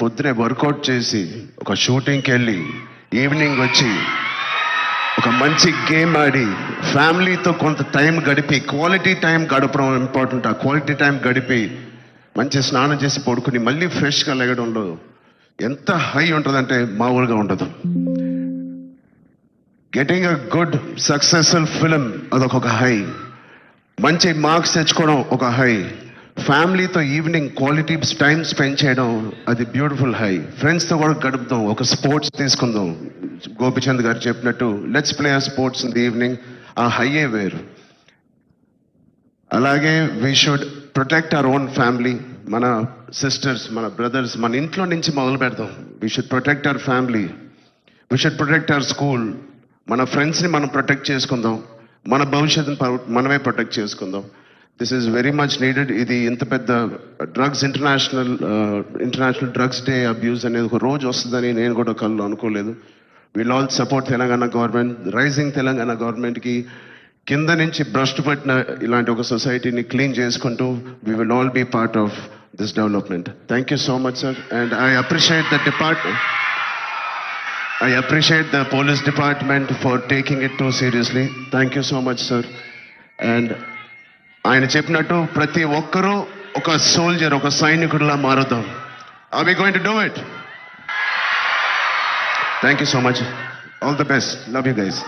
పొద్దునే వర్కౌట్ చేసి ఒక షూటింగ్కి వెళ్ళి ఈవినింగ్ వచ్చి ఒక మంచి గేమ్ ఆడి ఫ్యామిలీతో కొంత టైం గడిపి క్వాలిటీ టైం గడపడం ఇంపార్టెంట్. ఆ క్వాలిటీ టైం గడిపి మంచి స్నానం చేసి పడుకుని మళ్ళీ ఫ్రెష్గా లెగడంలో ఎంత హై ఉంటుందంటే మామూలుగా ఉండదు. Getting a good successful film అదొక హై, మంచి మార్క్స్ తెచ్చుకోవడం ఒక హై, ఫ్యామిలీతో ఈవినింగ్ క్వాలిటీ టైం స్పెండ్ చేయడం అది బ్యూటిఫుల్ హై, ఫ్రెండ్స్తో కూడా గడుపుదాం, ఒక స్పోర్ట్స్ తీసుకుందాం. గోపిచంద్ గారు చెప్పినట్టు లెట్స్ ప్లే ఆ స్పోర్ట్స్ ఇన్ ది ఈవినింగ్, ఆ హైయే వేరు. అలాగే we should protect our own family, మన సిస్టర్స్, మన బ్రదర్స్, మన ఇంట్లో నుంచి మొదలు పెడదాం. We should protect our family, we should protect our school, మన ఫ్రెండ్స్ని మనం ప్రొటెక్ట్ చేసుకుందాం, మన భవిష్యత్తుని మనమే ప్రొటెక్ట్ చేసుకుందాం. This is very much needed. ఇది ఇంత పెద్ద drugs international drugs day abuse అనేది ఒక రోజు వస్తుందని నేను కూడా కళ్ళు అనుకోలేదు. Will all support Telangana government, rising Telangana గవర్నమెంట్కి కింద నుంచి భ్రష్టు పట్టిన ఇలాంటి ఒక సొసైటీని క్లీన్ చేసుకుంటూ we will all be part of this development. Thank you so much sir, and I appreciate the department. I appreciate the police department for taking it too seriously. Thank you so much, sir. And ఆయన చెప్పినట్టు ప్రతి ఒక్కరూ ఒక soldier, ఒక సైనికుడిలా మారుదాం. Are we going to do it? Thank you so much. All the best. Love you guys.